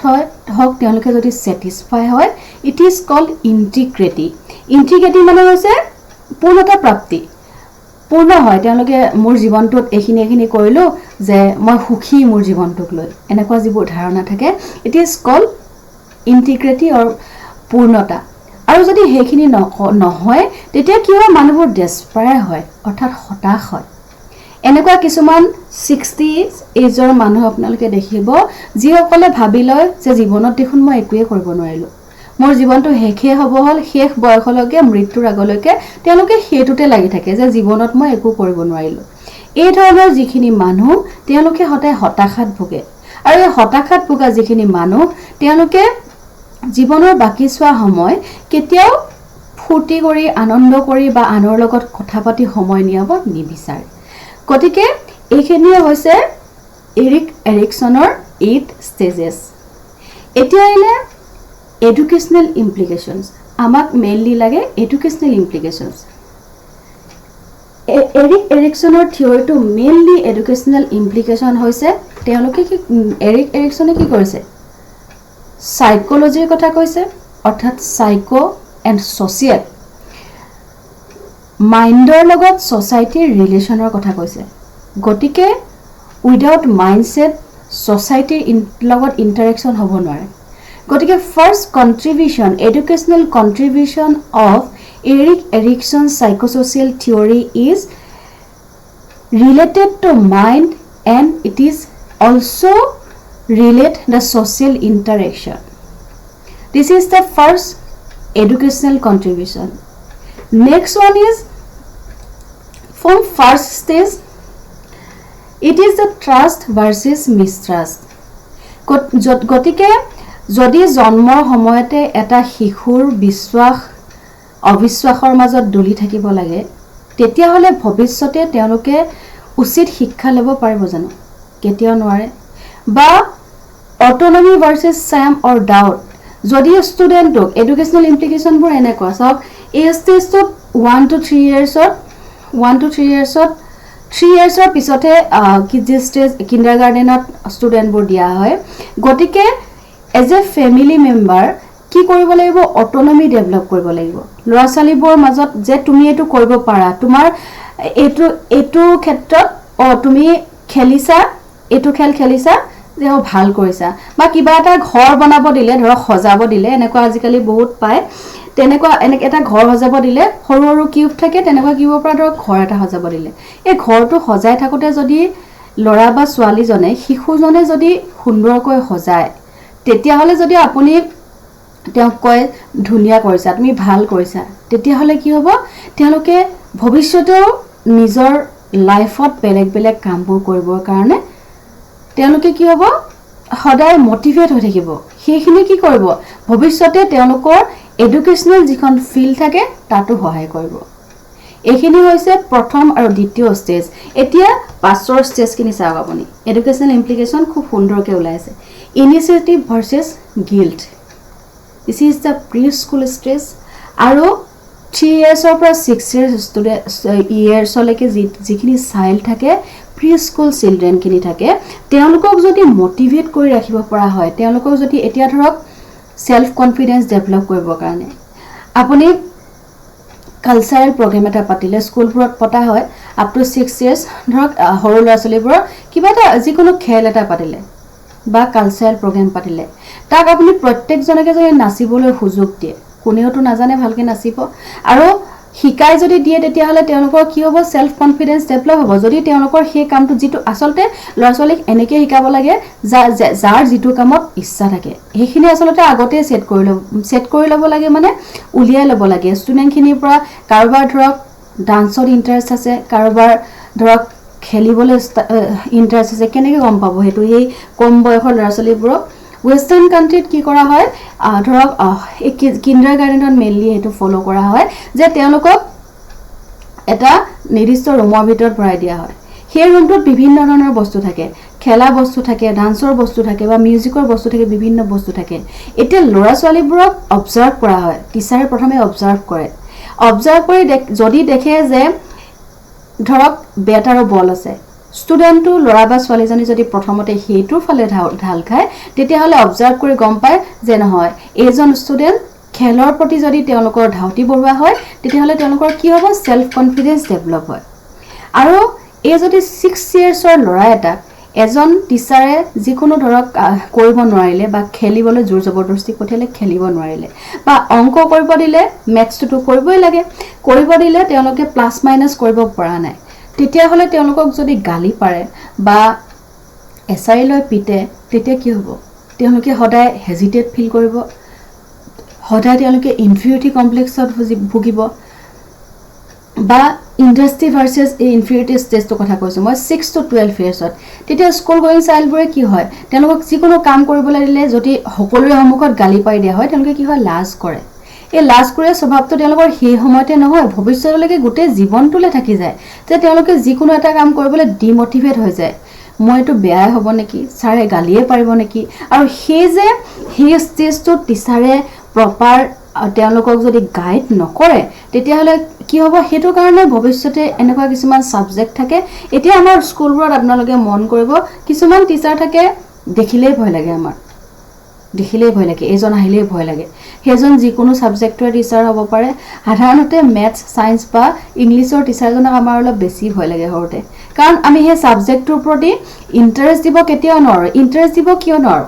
হওক তেওঁলোকে যদি ছেটিছফাই হয় ইট ইজ কল্ড ইণ্টিগ্ৰিটি মানে হৈছে পূৰ্ণতা প্ৰাপ্তি পূৰ্ণ হয় তেওঁলোকে মোৰ জীৱনটোত এইখিনি কৰিলো যে মই সুখী মোৰ জীৱনটোক লৈ এনেকুৱা যিবোৰ ধাৰণা থাকে ইট ইজ কল্ড ইণ্টিগ্ৰিটি অৰ পূৰ্ণতা আৰু যদি সেইখিনি নহয় তেতিয়া কি হয় মানুহবোৰ ডেছপায়াৰ হয় অৰ্থাৎ হতাশ হয় এনেকুৱা কিছুমান 60 এজৰ মানুহ আপোনালোকে দেখিব যিসকলে ভাবি লয় যে জীৱনত দেখোন মই একোৱে কৰিব নোৱাৰিলো মোৰ জীৱনটো শেষে হ'ব হল শেষ বয়সলৈকে মৃত্যুৰ আগলৈকে তেওঁলোকে হেতুতে লাগি থাকে যে জীৱনত মই একো কৰিব নোৱাৰিলো এই ধৰণৰ যিখিনি মানুহ তেওঁলোকে হতাই হতাশাত ভোগে আৰু এই হতাশাত ভোগা যিখিনি মানুহ তেওঁলোকে জীৱনৰ বাকি সোৱা সময় কেতিয়াও ফুৰ্তি কৰি আনন্দ কৰি বা আনৰ লগত কথা পাতি সময় নিয়াব নিবিচাৰে গতিকে এইখিনিয়ে হৈছে এৰিক এৰিকসনৰ 8 ষ্টেজেছ এতিয়া আহিলে এডুকেশ্যনেল ইমপ্লিকেশনস আমাক মেইনলি লাগে এডুকেশ্যনেল ইমপ্লিকেশনস এৰিক এৰিকসনৰ থিওৰিটো মেইনলি এডুকেশ্যনেল ইমপ্লিকেশন হৈছে তেওঁলোকে কি এৰিক এৰিকসনে কি কৰিছে সাইকোলজিৰ কথা কৈছে অৰ্থাৎ সাইকো এণ্ড সোশিয়েল মাইণ্ডৰ লগত সোসাইটিৰ ৰিলেশনৰ কথা কৈছে গতিকে উইদাউট মাইণ্ডসেট সোসাইটিৰ লগত ইন্টাৰেকশন হ'ব নোৱাৰে গতিকে first contribution educational contribution of Erik Erikson psychosocial theory is related to mind and it is also relate the social interaction. This is the first educational contribution. Next one is from first stage. It is the trust versus mistrust. গতিকে যদি জন্মৰ সময়তে এটা শিশুৰ বিশ্বাস অবিশ্বাসৰ মাজত দলি থাকিব লাগে তেতিয়া হলে ভৱিষ্যতে তেওঁলোকে উচিত শিক্ষা ল'ব পাৰিব জানো কেতিয়াও নোৱাৰে বা autonomy versus shame or doubt যদি ষ্টুডেন্টক এডুকেশ্যনেল ইমপ্লিকেশনবোৰ এনেকুৱা সব এই ষ্টেজত 1 to 3 ইয়াৰ্ছত 3 ইয়াৰ্ছৰ পিছতে কিডজি ষ্টেজ কিণ্ডাৰগাৰ্টেনত ষ্টুডেন্টবোৰ দিয়া হয় গতিকে এজ এ ফেমিলি মেম্বাৰ কি কৰিব লাগিব অটোনমি ডেভেলপ কৰিব লাগিব ল'ৰা ছোৱালীবোৰ মাজত যে তুমি এটো কৰিব পাৰা তোমাৰ এটো ক্ষেত্ৰত তুমি খেলিছা এটো খেল খেলিছা যে ভাল কৰিছা বা কিবা এটা ঘৰ বনাব দিলে ধৰক সজাব দিলে এনেকুৱা আজিকালি বহুত পায় তেনেকুৱা এটা ঘৰ সজাব দিলে সৰু সৰু কিউব থাকে তেনেকুৱা কিউবৰ পৰা ধৰক ঘৰ এটা সজাব দিলে এই ঘৰটো সজাই থাকোতে যদি লৰা বা ছোৱালীজনে শিশুজনে যদি সুন্দৰকৈ সজায় তেতিয়া হলে যদি আপুনি তেওঁক কয় ধুনিয়া কৰিছা তুমি ভাল কৰিছা তেতিয়া হলে কি হ'ব তেওঁলোকে ভৱিষ্যতেও নিজৰ লাইফত বেলেগ কামবোৰ কৰিবৰ কাৰণে তেওঁলোকে কি হ'ব সদায় মোটিভেট হৈ থাকিব সেইখিনি কি কৰিব ভৱিষ্যতে তেওঁলোকৰ এডুকেশ্যনেল যিখন ফিল্ড থাকে তাতো সহায় কৰিব এইখিনি হৈছে প্ৰথম আৰু দ্বিতীয় ষ্টেজ এতিয়া পাঁচৰ ষ্টেজখিনি চাওক আপুনি এডুকেশ্যনেল ইমপ্লিকেশন খুব সুন্দৰকৈ ওলাইছে initiative versus guilt this is the preschool stage আৰু 3 ইয়াৰ্ছৰ পৰা 6 ইয়াৰ্ছলৈকে যিখিনি চাইল্ড থাকে প্ৰি স্কুল চিলড্ৰেন কিনি থাকে তেওঁলোকক যদি মোটিভেট কৰি ৰাখিব পৰা হয় তেওঁলোকক যদি এতিয়া ধৰক সেলফ কনফিডেন্স ডেভেলপ কৰিবৰ কাৰণে আপুনি কালচাৰেল প্ৰগ্ৰাম এটা পাতিলে স্কুলবোৰত পতা হয় আপ টু 6 ইয়াৰ্ছ ধৰক সৰু ল'ৰা ছোৱালীবোৰ কিবা এটা যিকোনো খেল এটা পাতিলে বা কালচাৰেল প্ৰগ্ৰাম পাতিলে তাক আপুনি প্ৰত্যেকজনকে যদি নাচিবলৈ সুযোগ দিয়ে কোনেওটো নাজানে ভালকে নাচিব আৰু শিকাই যদি দিয়ে তেতিয়া হলে তেওঁলোকৰ কি হ'ব সেলফ কনফিডেন্স ডেভেলপ হ'ব যদি তেওঁলোকৰ সেই কামটো যেটো আসলতে ল'ৰা ছোৱালীক এনেকৈ শিকাব লাগে যাৰ যেটো কামত ইচ্ছা থাকে সেইখিনি আসলতে আগতে সেট কৰি ল'ব লাগে মানে উলিয়াই ল'ব লাগে ষ্টুডেন্টখিনিৰ পৰা কাৰোবাৰ ধৰক ডান্সত ইন্টাৰেষ্ট আছে কাৰোবাৰ ধৰক খেলিবলৈ ইন্টাৰেষ্ট আছে কেনেকৈ গম পাব হেতু এই কম বয়সৰ ল'ৰা ছোৱালীবোৰক ওয়েস্টাৰ্ন কান্ট্ৰিত কি কৰা হয় ধৰক কিণ্ডাৰগাৰ্টেনত মেইনলি হেতু ফলো কৰা হয় যে তেওঁলোকক এটা নিৰ্দিষ্ট ৰুমৰ ভিতৰত ভৰাই দিয়া হয় সেই ৰুমটোত বিভিন্ন ধৰণৰ বস্তু থাকে খেলা বস্তু থাকে ডান্সৰ বস্তু থাকে বা মিউজিকৰ বস্তু থাকে বিভিন্ন বস্তু থাকে এতিয়া ল'ৰা ছোৱালীবোৰক অবজাৰ্ভ কৰা হয় টিচাৰে প্ৰথমে অবজাৰ্ভ কৰি যদি দেখে যে ধৰক বেট আৰু বল আছে ষ্টুডেণ্টটো ল'ৰা বা ছোৱালীজনী যদি প্ৰথমতে সেইটোৰ ফালে ঢাল খায় তেতিয়াহ'লে অবজাৰ্ভ কৰি গম পায় যে নহয় এইজন ষ্টুডেণ্ট খেলৰ প্ৰতি যদি তেওঁলোকৰ ধাউতি বঢ়োৱা হয় তেতিয়াহ'লে তেওঁলোকৰ কি হ'ব সেলফ কনফিডেন্স ডেভেলপ হয় আৰু এই যদি 6 ইয়াৰ্ছৰ ল'ৰা এটা এজন টিচাৰে যিকোনো ধৰক কৰিব নোৱাৰিলে বা খেলিবলৈ জোৰ জবৰদস্তি পঠিয়ালে খেলিব নোৱাৰিলে বা অংক কৰিব দিলে মেথছটো কৰিবই লাগে কৰিব দিলে তেওঁলোকে প্লাস মাইনাস কৰিব পৰা নাই তেতিয়াহ'লে তেওঁলোকক যদি গালি পাৰে বা এছআই লৈ পিটে তেতিয়া কি হ'ব তেওঁলোকে সদায় হেজিটেট ফিল কৰিব সদায় তেওঁলোকে ইনফিৰিয়ৰিটি কমপ্লেক্সত ভুগিব বা ইন্ডাষ্ট্ৰি ভাৰ্চেছ ইনফিৰিয়ৰিটি ষ্টেজটো কথা কৈছোঁ মই 6 to 12 ইয়াৰ্ছত তেতিয়া স্কুল গোয়িং চাইল্ডবোৰে কি হয় তেওঁলোকক যিকোনো কাম কৰিবলৈ দিলে যদি সকলোৰে সন্মুখত গালি পাই দিয়া হয় তেওঁলোকে কি হয় লাজ কৰে এই লাজ কৰে স্বভাৱটো তেওঁলোকৰ সেই সময়তে নহয় ভৱিষ্যতলৈকে গোটেই জীৱনটোলৈ থাকি যায় যে তেওঁলোকে যিকোনো এটা কাম কৰিবলৈ ডিমোটিভেট হৈ যায় মই এইটো বেয়াই হ'ব নেকি ছাৰে গালিয়ে পাৰিব নেকি আৰু সেই ষ্টেজটো টিচাৰে প্ৰপাৰ তেওঁলোকক যদি গাইড নকৰে তেতিয়াহ'লে কি হ'ব সেইটো কাৰণে ভৱিষ্যতে এনেকুৱা কিছুমান সাবজেক্ট থাকে এতিয়া আমাৰ স্কুলবোৰত আপোনালোকে মন কৰিব কিছুমান টিচাৰ থাকে দেখিলেই ভয় লাগে আমাৰ দেখিলেই ভয় লাগে এজন আহিলেই ভয় লাগে সেইজন যিকোনো সাবজেক্টৰ টিচাৰ হ'ব পাৰে সাধাৰণতে মেথছ সায়েন্স বা ইংলিছৰ টিচাৰজনক আমাৰ অলপ বেছি ভয় লাগে হৰতে কাৰণ আমি সেই সাবজেক্টৰ প্ৰতি ইন্টাৰেষ্ট দিব কেতিয়াও নোৱাৰো ইন্টাৰেষ্ট দিব কিয় নোৱাৰো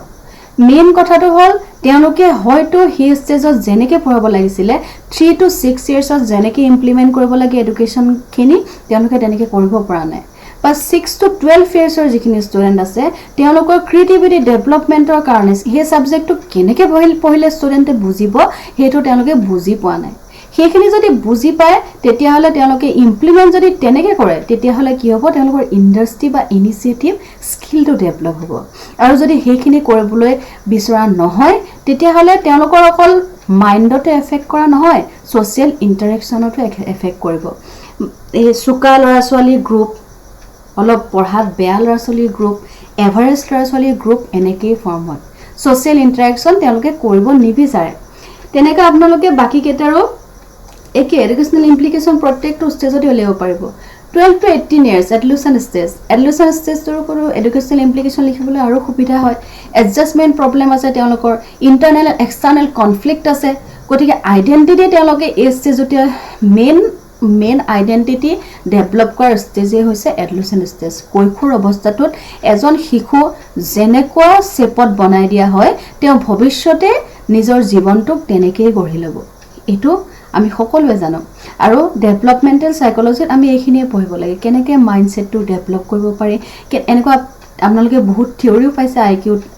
মেইন কথাটো হ'ল তেওঁলোকে হয়তো হি ষ্টেজত যেনেকৈ পঢ়াব লাগিছিলে 3 to 6 ইয়াৰ্ছত যেনেকৈ ইমপ্লিমেণ্ট কৰিব লাগে এডুকেশ্যনখিনি তেওঁলোকে তেনেকৈ কৰিব পৰা নাই বা 6 to 12 ইয়াৰ্ছৰ যিখিনি ষ্টুডেণ্ট আছে তেওঁলোকৰ ক্ৰিয়েটিভিটি ডেভেলপমেণ্টৰ কাৰণে সেই ছাবজেক্টটো কেনেকৈ পঢ়িলে ষ্টুডেণ্টে বুজিব সেইটো তেওঁলোকে বুজি পোৱা নাই সেইখিনি যদি বুজি পায় তেতিয়াহ'লে তেওঁলোকে ইমপ্লিমেণ্ট যদি তেনেকৈ কৰে তেতিয়াহ'লে কি হ'ব তেওঁলোকৰ ইণ্ডাষ্ট্ৰি বা ইনিচিয়েটিভ স্কিলটো ডেভেলপ হ'ব আৰু যদি সেইখিনি কৰিবলৈ বিচৰা নহয় তেতিয়াহ'লে তেওঁলোকৰ অকল মাইণ্ডতে এফেক্ট কৰা নহয় ছ'চিয়েল ইণ্টাৰেকশ্যনতো এফেক্ট কৰিব এই চোকা ল'ৰা ছোৱালীৰ গ্ৰুপ অলপ পঢ়াত বেয়া ল'ৰা ছোৱালীৰ গ্ৰুপ এভাৰেজ ল'ৰা ছোৱালীৰ গ্ৰুপ এনেকেই ফৰ্ম হয় ছ'চিয়েল ইণ্টাৰেকশ্যন তেওঁলোকে কৰিব নিবিচাৰে তেনেকৈ আপোনালোকে বাকী কেইটাৰো একে এডুকেশ্যনেল ইমপ্লিকেশ্যন প্ৰত্যেকটো ষ্টেজতে উলিয়াব পাৰিব 12 to 18 ইয়াৰ্ছ এডুকেশ্যন ষ্টেজটোৰ ওপৰত এডুকেশ্যনেল ইমপ্লিকেশ্যন লিখিবলৈ আৰু সুবিধা হয় এডজাষ্টমেণ্ট প্ৰব্লেম আছে তেওঁলোকৰ ইণ্টাৰনেল এক্সটাৰ্নেল কনফ্লিক্ট আছে গতিকে আইডেণ্টিটি তেওঁলোকে এই ষ্টেজতে মেইন আইডেণ্টিটি ডেভেলপ কৰাৰ ষ্টেজেই হৈছে এডুকেশ্যন ষ্টেজ কৈশোৰ অৱস্থাটোত এজন শিশু যেনেকুৱা শেপত বনাই দিয়া হয় তেওঁ ভৱিষ্যতে নিজৰ জীৱনটোক তেনেকেই গঢ়ি ল'ব এইটো আমি সকলোৱে জানো আৰু ডেভেলপমেণ্টেল সাইকোলজিত আমি এইখিনিয়ে পঢ়িব লাগে কেনেকৈ মাইণ্ডছেটটো ডেভেলপ কৰিব পাৰি এনেকুৱা আপোনালোকে বহুত থিয়ৰিও পাইছে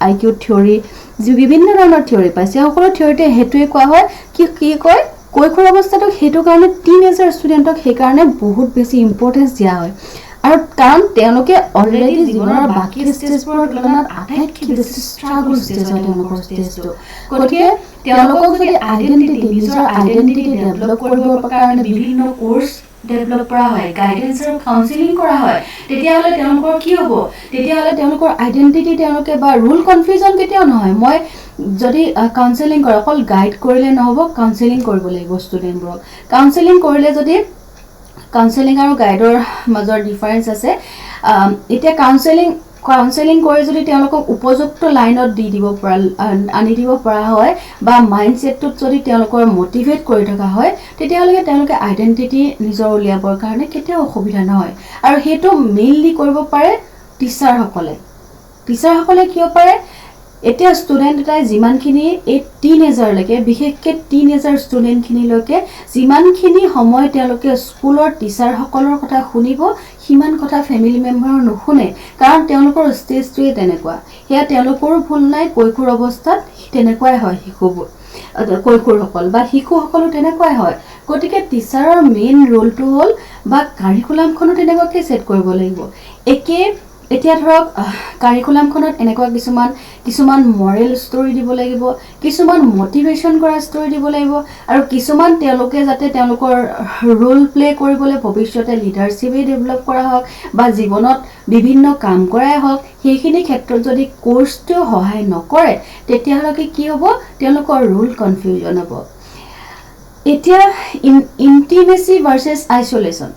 আইকিউ থিয়ৰি যি বিভিন্ন ধৰণৰ থিয়ৰি পাইছে সকলো থিয়ৰিতে সেইটোৱে কোৱা হয় কি কয় কৈশোৰ অৱস্থাটোক সেইটো কাৰণে টিনেজাৰ ষ্টুডেণ্টক সেইকাৰণে বহুত বেছি ইম্পৰ্টেঞ্চ দিয়া হয় আৰু কাৰণ তেওঁলোকে অলৰেডি জীৱনৰ বাকী ষ্টেজবোৰৰ তুলনাত আটাইতকৈ বেছি ষ্ট্ৰাগল ষ্টেজ হয় তেওঁলোকৰ ষ্টেজটো গতিকে তেওঁলোকক যদি নিজৰ আইডেণ্টিটি ডেভেলপ কৰিবৰ কাৰণে বিভিন্ন কোৰ্চ ডেভেলপ কৰা হয় গাইডেন্স আৰু কাউন্সেলিং কৰা হয় তেতিয়াহ'লে তেওঁলোকৰ কি হ'ব তেতিয়াহ'লে তেওঁলোকৰ আইডেণ্টিটি তেওঁলোকে বা ৰুল কনফিউজন কেতিয়াও নহয় মই যদি কাউন্সেলিং কৰে অকল গাইড কৰিলে নহ'ব কাউন্সেলিং কৰিব লাগিব ষ্টুডেণ্টবোৰক কাউন্সেলিং কৰিলে যদি কাউন্সেলিং আৰু গাইডৰ মাজৰ ডিফাৰেন্স আছে এতিয়া কাউন্সেলিং কৰি যদি তেওঁলোকক উপযুক্ত লাইনত আনি দিব পৰা হয় বা মাইণ্ডছেটটোত যদি তেওঁলোকৰ মটিভেট কৰি থকা হয় তেতিয়াহ'লে তেওঁলোকে আইডেণ্টিটি নিজৰ উলিয়াবৰ কাৰণে কেতিয়াও অসুবিধা নহয় আৰু সেইটো মেইনলি কৰিব পাৰে টিচাৰসকলে কিয় পাৰে এতিয়া ষ্টুডেণ্ট এটাই যিমানখিনি এই টিনেজাৰলৈকে বিশেষকৈ টিনেজাৰ ষ্টুডেণ্টখিনিলৈকে যিমানখিনি সময় তেওঁলোকে স্কুলৰ টিচাৰসকলৰ কথা শুনিব সিমান কথা ফেমিলি মেম্বাৰৰ নুশুনে কাৰণ তেওঁলোকৰ ষ্টেজটোৱে তেনেকুৱা সেয়া তেওঁলোকৰো ভুল নাই কৈশোৰ অৱস্থাত তেনেকুৱাই হয় কৈশোৰসকল বা শিশুসকলো তেনেকুৱাই হয় গতিকে টিচাৰৰ মেইন ৰোলটো হ'ল বা কাৰিকুলামখনো তেনেকুৱাকৈ ছেট কৰিব লাগিব এতিয়া ধৰক কাৰিকুলামখনত এনেকুৱা কিছুমান মৰেল ষ্টৰি দিব লাগিব কিছুমান মটিভেশ্যন কৰা ষ্টৰি দিব লাগিব আৰু কিছুমান তেওঁলোকে যাতে তেওঁলোকৰ ৰোল প্লে কৰিবলৈ ভৱিষ্যতে লিডাৰশ্বিপেই ডেভেলপ কৰা হওক বা জীৱনত বিভিন্ন কাম কৰাই হওক সেইখিনি ক্ষেত্ৰত যদি কোৰ্চটো সহায় নকৰে তেতিয়াহ'লে কি হ'ব তেওঁলোকৰ ৰোল কনফিউজন হ'ব এতিয়া ইণ্টিমেচি ভাৰ্চেছ আইচলেশ্যন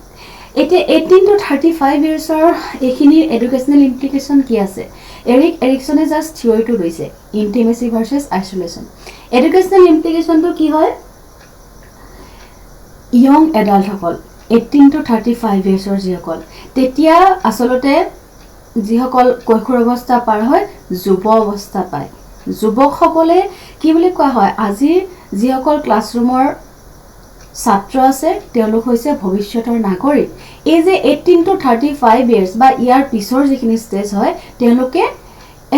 এতিয়া 18 to 35 ইয়াৰ্ছৰ এইখিনি এডুকেশ্যনেল ইমপ্লিকেশ্যন কি আছে এৰিক এৰিকসনে জাষ্ট থিওৰিটো লৈছে ইন্টিমেসি ভাৰ্সেস আইসোলেশন এডুকেশ্যনেল ইমপ্লিকেশ্যনটো কি হয় ইয়ং এডাল্ট সকল 18 to 35 ইয়াৰ্ছৰ যিসকল তেতিয়া আসলতে যিসকল কৈশোৰ অৱস্থা পাৰ হয় যুৱ অৱস্থা পায় যুৱক সকলে কি বুলি কোৱা হয় আজি যিসকল ক্লাছৰুমৰ ছাত্ৰ আছে তেওঁলোক হৈছে ভৱিষ্যতৰ নাগৰিক এই যে 18 to 35 ইয়াৰ্ছ বা ইয়াৰ পিছৰ যিখিনি ষ্টেজ হয় তেওঁলোকে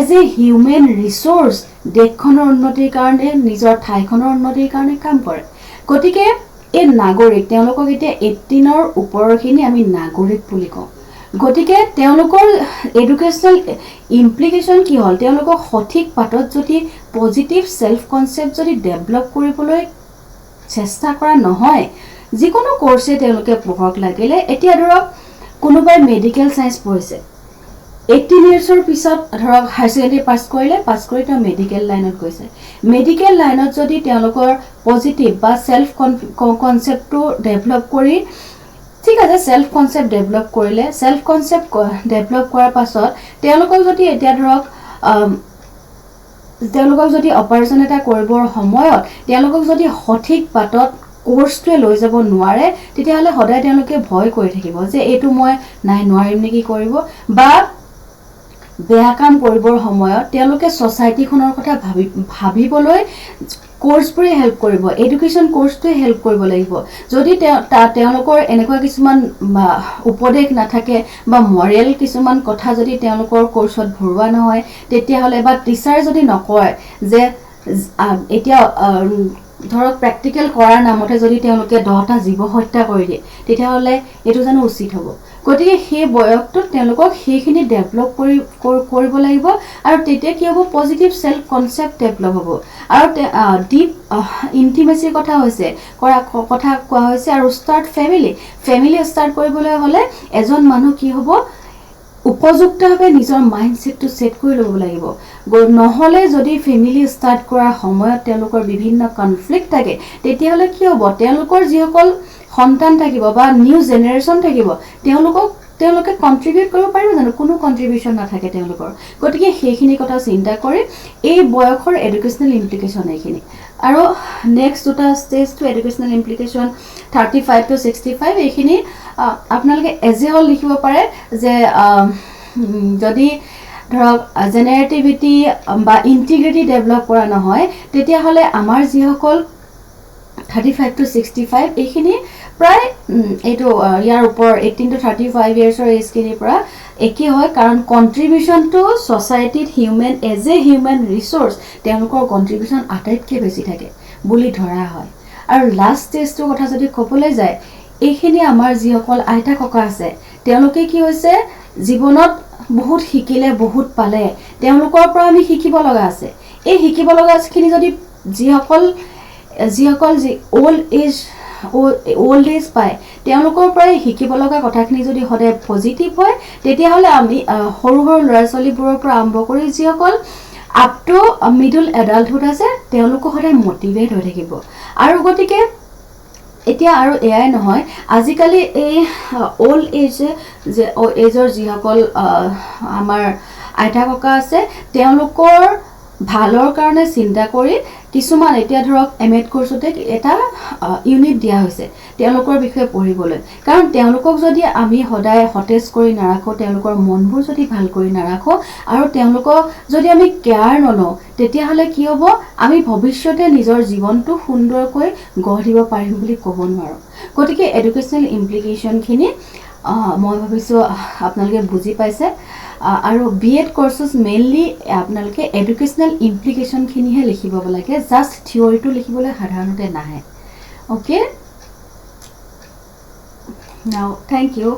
এজ এ হিউমেন ৰিসোৰ্স দেশখনৰ উন্নতিৰ কাৰণে নিজৰ ঠাইখনৰ উন্নতিৰ কাৰণে কাম কৰে গতিকে এই নাগৰিক তেওঁলোকক এতিয়া 18ৰ ওপৰখিনি আমি নাগৰিক বুলি কওঁ গতিকে তেওঁলোকৰ এডুকেশ্যনেল ইমপ্লিকেশ্যন কি হ'ল তেওঁলোকক সঠিক পাতত যদি পজিটিভ সেলফ কনসেপ্ট যদি ডেভেলপ কৰিবলৈ চেষ্টা কৰা নহয় যিকোনো কোৰ্সে তেওঁলোকে পঢ়ক লাগিলে এতিয়া ধৰক কোনোবাই মেডিকেল সায়েন্স পঢ়িছে 18 ইয়াৰ্ছৰ পিছত ধৰক হাই সেকেন্ডাৰী পাছ কৰি তেওঁ মেডিকেল লাইনত গৈছে মেডিকেল লাইনত যদি তেওঁলোকৰ পজিটিভ বা সেলফ কনসেপ্টটো ডেভেলপ কৰি ঠিক আছে সেলফ কনসেপ্ট ডেভেলপ কৰিলে সেলফ কনসেপ্ট ডেভেলপ কৰাৰ পাছত তেওঁলোকক যদি এতিয়া ধৰক তেওঁলোকক যদি অপাৰেশন এটা কৰিবৰ সময়ত তেওঁলোকক যদি সঠিক পাতত কোৰ্সটোৱে লৈ যাব নোৱাৰে তেতিয়া হলে সদায় তেওঁলোকে ভয় কৰি থাকিব যে এটো মই নাই নোৱাৰিম নেকি কৰিব বা বেয়া কাম কৰিবৰ সময়ত তেওঁলোকে সোসাইটিখনৰ কথা ভাবিবলৈ কোৰ্সবোৰে হেল্প কৰিব এডুকেশ্যন কোৰ্সটোৱে হেল্প কৰিব লাগিব যদি তেওঁলোকৰ এনেকুৱা কিছুমান উপদেশ নাথাকে বা মৰেল কিছুমান কথা যদি তেওঁলোকৰ কোৰ্সত ভৰোৱা নহয় তেতিয়া হলে বা টিচাৰ যদি নকয় যে এতিয়া ধৰক প্ৰ্যাকটিক্যাল কৰাৰ নামতে যদি তেওঁলোকে 10টা জীৱ হত্যা কৰি দিয়ে তেতিয়া হলে এটো জানো উচিত হ'ব গতিকে সেই বয়সটো তেওঁলোকক সেইখিনি ডেভেলপ কৰিব লাগিব আৰু তেতিয়া কি হ'ব পজিটিভ সেলফ কনসেপ্ট ডেভেলপ হ'ব আৰু ডিপ ইন্টিমেসিৰ কথা হৈছে কথা কোৱা হৈছে আৰু স্টাৰ্ট ফ্যামিলি স্টাৰ্ট কৰিবলৈ হলে এজন মানুহ কি হ'ব উপযুক্তভাৱে নিজৰ মাইন্ডসেটটো সেট কৰি ল'ব লাগিব নহলে যদি ফ্যামিলি স্টাৰ্ট কৰাৰ সময়ত তেওঁলোকৰ বিভিন্ন কনফ্লিক্ট থাকে তেতিয়া হলে কি হ'ব তেওঁলোকৰ যিসকল সন্তান থাকিব বা নিউ জেনাৰেশন থাকিব তেওঁলোকে কন্ট্ৰিবিউট কৰিব পাৰিব জানো কোনো কন্ট্ৰিবিউশন নাথাকে তেওঁলোকৰ গতিকে সেইখিনি কথা চিন্তা কৰি এই বয়সৰ এডুকেশ্যনেল ইমপ্লিকেশ্যন এইখিনি আৰু নেক্সট দুটা ষ্টেজ টু এডুকেশ্যনেল ইমপ্লিকেশ্যন 35 to 65 এইখিনি আপোনালোকে এজ এ হল লিখিব পাৰে যে যদি ধৰক জেনাৰেটিভিটি বা ইন্টিগ্ৰিটি ডেভেলপ কৰা নহয় তেতিয়া হলে আমাৰ যিসকল 35 to 65 এইখিনি প্ৰায় এটো ইয়াৰ উপৰ 18 to 35 ইয়াৰ্ছৰ এজখিনিৰ পৰা একি হয় কাৰণ কন্ট্ৰিবিউশন টু সোসাইটিত human as a human resource তেওঁলোকৰ কন্ট্ৰিবিউশন আটাইতকৈ বেছি থাকে বুলি ধৰা হয় আৰু লাষ্ট ষ্টেজটোৰ কথা যদি ক'বলৈ যায় এইখিনি আমাৰ যিসকল আইতা ককা আছে তেওঁলোকে কি হৈছে জীৱনত বহুত শিকিলে বহুত পালে তেওঁলোকৰ পৰা আমি শিকিব লগা আছে এই শিকিব লগাখিনি যদি যিসকল ওল্ড এজ পায় তেওঁলোকৰ পৰাই শিকিব লগা কথাখিনি যদি সদায় পজিটিভ হয় তেতিয়া হলে আমি সৰু ল'ৰা ছোৱালীবোৰৰ পৰা আৰম্ভ কৰি যিসকল আপ টু মিডল এডাল্টহুড আছে তেওঁলোক সদায় মোটিভেট হৈ থাকিব আৰু গতিকে এতিয়া আৰু এআই নহয় আজিকালি এই ওল্ড এজৰ যিসকল আমাৰ আইতা ককা আছে তেওঁলোকৰ ভালৰ কাৰণে চিন্তা কৰি কিছুমান এতিয়া ধৰক এমএড কোৰ্সতে এটা ইউনিট দিয়া হৈছে তেওঁলোকৰ বিষয়ে পঢ়িবলৈ কাৰণ তেওঁলোকক যদি আমি সদায় সতেজ কৰি নাৰাখো তেওঁলোকৰ মনবোৰ যদি ভাল কৰি নাৰাখো আৰু তেওঁলোকক যদি আমি কেয়াৰ নলওঁ তেতিয়া হলে কি হ'ব আমি ভৱিষ্যতে নিজৰ জীৱনটো সুন্দৰকৈ গঢ় দিব পাৰিম বুলি ক'ব নোৱাৰো গতিকে এডুকেশ্যনেল ইমপ্লিকেশ্যনখিনি মই ভাবিছো আপোনালোকে বুজি পাইছে আৰু বিএড কোৰ্সেস মেইনলি আপোনালোকে এডুকেশ্যনেল ইমপ্লিকেশ্যনখিনিহে লিখিব লাগে জাস্ট থিওৰিটো লিখিবলৈ সাধাৰণতে নাহে ওকে নাও থ্যাংক ইউ